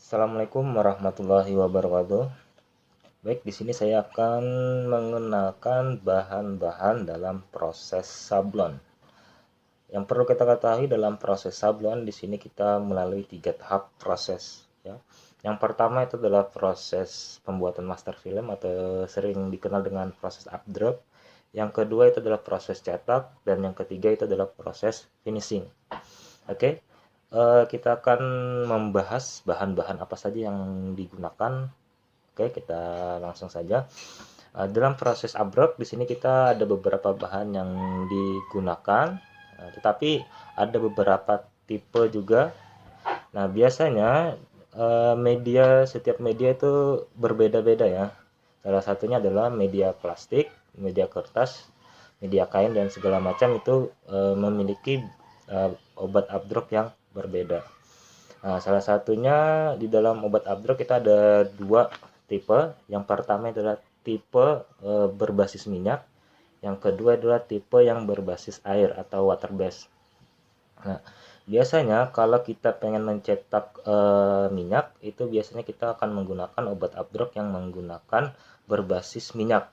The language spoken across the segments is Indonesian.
Assalamualaikum warahmatullahi wabarakatuh. Baik, di sini saya akan mengenalkan bahan-bahan dalam proses sablon. Yang perlu kita ketahui dalam proses sablon, di sini kita melalui 3 tahap proses. Ya. Yang pertama itu adalah proses pembuatan master film atau sering dikenal dengan proses updrop. Yang kedua itu adalah proses cetak, dan yang ketiga itu adalah proses finishing. Oke, kita akan membahas bahan-bahan apa saja yang digunakan. Oke, kita langsung saja. Dalam proses abrok di sini kita ada beberapa bahan yang digunakan, tetapi ada beberapa tipe juga. Nah, biasanya setiap media itu berbeda-beda ya. Salah satunya adalah media plastik, media kertas, media kain dan segala macam itu memiliki obat abdrok yang berbeda. Nah, salah satunya di dalam obat abdrok kita ada dua tipe. Yang pertama adalah tipe berbasis minyak, yang kedua adalah tipe yang berbasis air atau water base. Nah, biasanya kalau kita pengen mencetak minyak, itu biasanya kita akan menggunakan obat abdrok yang menggunakan berbasis minyak.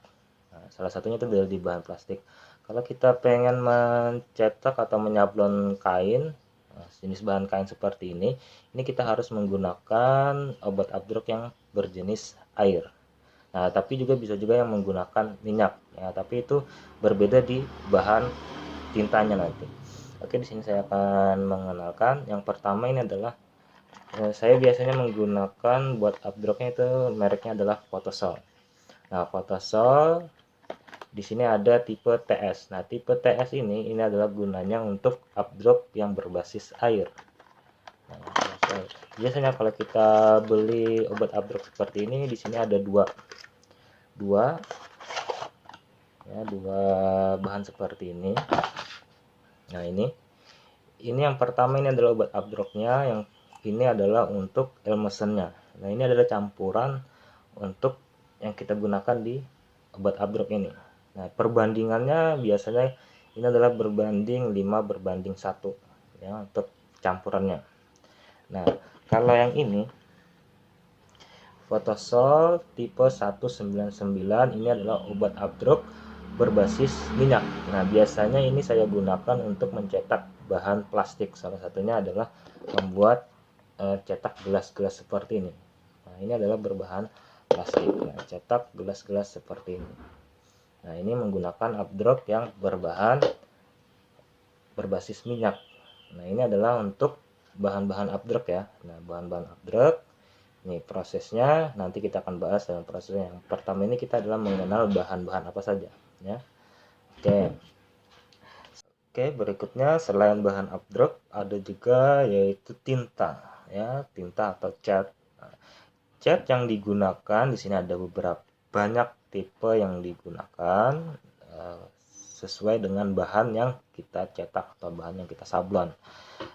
Nah, salah satunya itu dari bahan plastik. Kalau kita pengen mencetak atau menyablon kain, jenis bahan kain seperti ini kita harus menggunakan obat abdrok yang berjenis air. Nah, tapi juga bisa juga yang menggunakan minyak. Ya, tapi itu berbeda di bahan tintanya nanti. Oke, di sini saya akan mengenalkan. Yang pertama ini adalah saya biasanya menggunakan buat abdroknya itu mereknya adalah Photosol. Nah, Photosol di sini ada tipe TS. Nah, tipe TS ini adalah gunanya untuk abdrok yang berbasis air. Nah, biasanya kalau kita beli obat abdrok seperti ini, di sini ada dua dua bahan seperti ini. Nah, ini yang pertama ini adalah obat abdroknya, yang ini adalah untuk elmesennya. Nah, ini adalah campuran untuk yang kita gunakan di obat abdrok ini. Nah, perbandingannya biasanya ini adalah berbanding 5:1 ya untuk campurannya. Nah, kalau yang ini Photosol tipe 199 ini adalah obat abdrok berbasis minyak. Nah, biasanya ini saya gunakan untuk mencetak bahan plastik. Salah satunya adalah membuat cetak gelas-gelas seperti ini. Nah, ini adalah berbahan plastik. Nah, cetak gelas-gelas seperti ini. Nah, ini menggunakan abdrok yang berbasis minyak. Nah, ini adalah untuk bahan-bahan abdrok ya. Nah, bahan-bahan abdrok ini prosesnya nanti kita akan bahas dalam proses yang pertama ini kita adalah mengenal bahan-bahan apa saja ya. Oke, berikutnya selain bahan abdrok ada juga yaitu tinta ya, tinta atau cat. Nah, cat yang digunakan di sini ada beberapa banyak tipe yang digunakan sesuai dengan bahan yang kita cetak atau bahan yang kita sablon.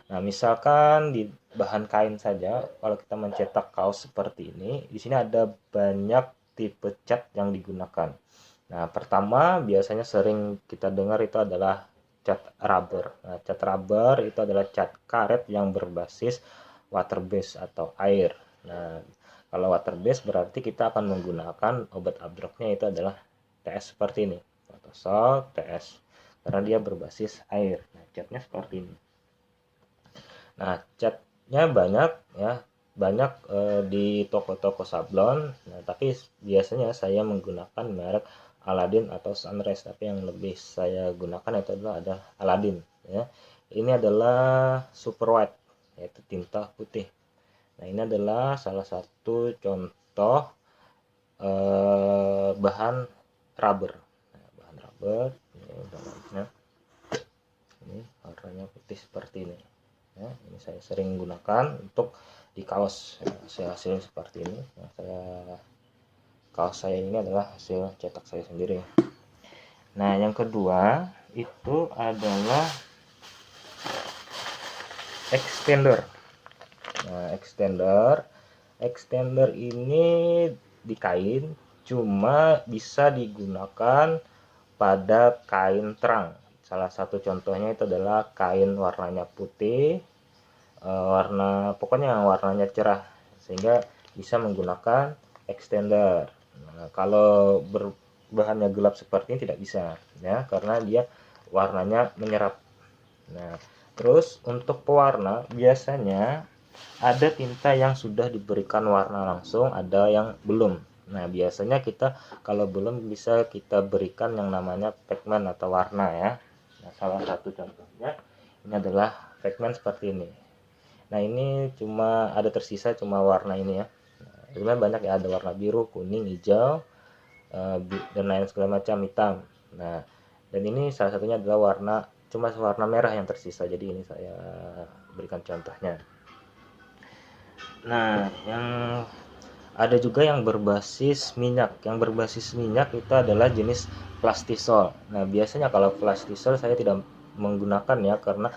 Nah, misalkan di bahan kain saja, kalau kita mencetak kaos seperti ini, di sini ada banyak tipe cat yang digunakan. Nah, pertama biasanya sering kita dengar itu adalah cat rubber. Nah, cat rubber itu adalah cat karet yang berbasis water base atau air. Nah, kalau water base berarti kita akan menggunakan obat abdroknya itu adalah TS seperti ini. Photosol TS karena dia berbasis air. Nah, catnya seperti ini. Nah, catnya banyak ya, banyak di toko-toko sablon. Nah, tapi biasanya saya menggunakan merek Aladin atau Sunrise, tapi yang lebih saya gunakan itu adalah ada Aladin ya. Ini adalah super white, yaitu tinta putih. Nah, ini adalah salah satu contoh bahan rubber. Nah, bahan rubber ini warnanya putih seperti ini. Ya, ini saya sering gunakan untuk di kaos ya, saya hasilnya seperti ini ya, kaos saya ini adalah hasil cetak saya sendiri. Nah, yang kedua itu adalah extender. Nah, extender ini di kain cuma bisa digunakan pada kain terang. Salah satu contohnya itu adalah kain warnanya putih, warna pokoknya warnanya cerah sehingga bisa menggunakan extender. Nah, kalau bahannya gelap seperti ini tidak bisa ya, karena dia warnanya menyerap. Nah, terus untuk pewarna biasanya ada tinta yang sudah diberikan warna langsung, ada yang belum. Nah, biasanya kita kalau belum bisa kita berikan yang namanya pigment atau warna ya. Nah, salah satu contohnya ini adalah pigment seperti ini. Nah, ini cuma ada tersisa cuma warna ini ya. Nah, sebenarnya banyak ya, ada warna biru, kuning, hijau, dan lain segala macam, hitam. Nah, dan ini salah satunya adalah cuma warna merah yang tersisa, jadi ini saya berikan contohnya. Nah, yang ada juga yang berbasis minyak. Yang berbasis minyak itu adalah jenis plastisol. Nah, biasanya kalau plastisol saya tidak menggunakan ya, karena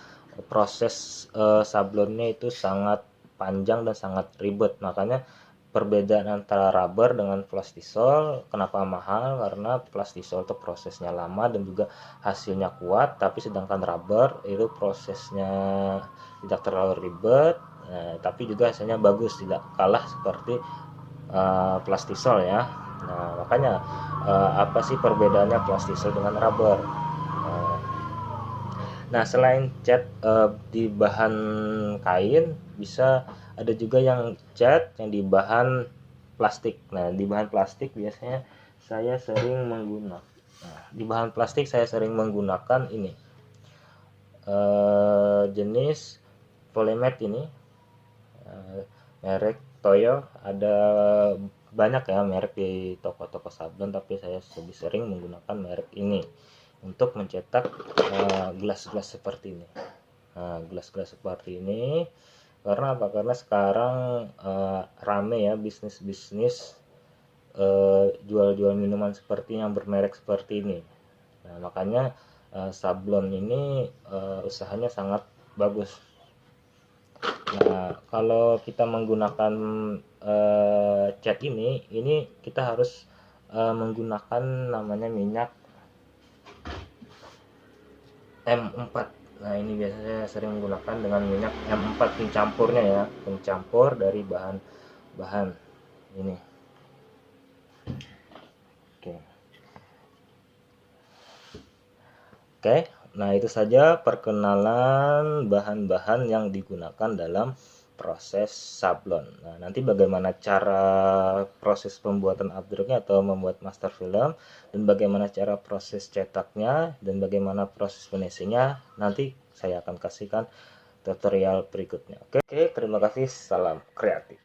proses sablonnya itu sangat panjang dan sangat ribet. Makanya perbedaan antara rubber dengan plastisol kenapa mahal, karena plastisol itu prosesnya lama dan juga hasilnya kuat, tapi sedangkan rubber itu prosesnya tidak terlalu ribet, tapi juga hasilnya bagus, tidak kalah seperti plastisol ya. Nah, makanya apa sih perbedaannya plastisol dengan rubber? Nah, selain cat di bahan kain, bisa ada juga yang cat yang di bahan plastik. Nah, di bahan plastik biasanya saya sering menggunakan. Nah, di bahan plastik saya sering menggunakan ini jenis polymer ini, merek Toyo. Ada banyak ya merek di toko-toko sablon, tapi saya lebih sering menggunakan merek ini untuk mencetak gelas-gelas seperti ini. Nah, gelas-gelas seperti ini karena apa? Karena sekarang rame ya bisnis-bisnis jual-jual minuman seperti yang bermerek seperti ini. Nah, makanya sablon ini usahanya sangat bagus. Nah, kalau kita menggunakan cat ini kita harus menggunakan namanya minyak M4. Nah, ini biasanya sering menggunakan dengan minyak M4 pencampurnya ya, pencampur dari bahan-bahan ini. Oke. Oke, nah itu saja perkenalan bahan-bahan yang digunakan dalam proses sablon. Nah, nanti bagaimana cara proses pembuatan abdruknya atau membuat master film, dan bagaimana cara proses cetaknya, dan bagaimana proses finishingnya, nanti saya akan kasihkan tutorial berikutnya. Oke, terima kasih. Salam kreatif.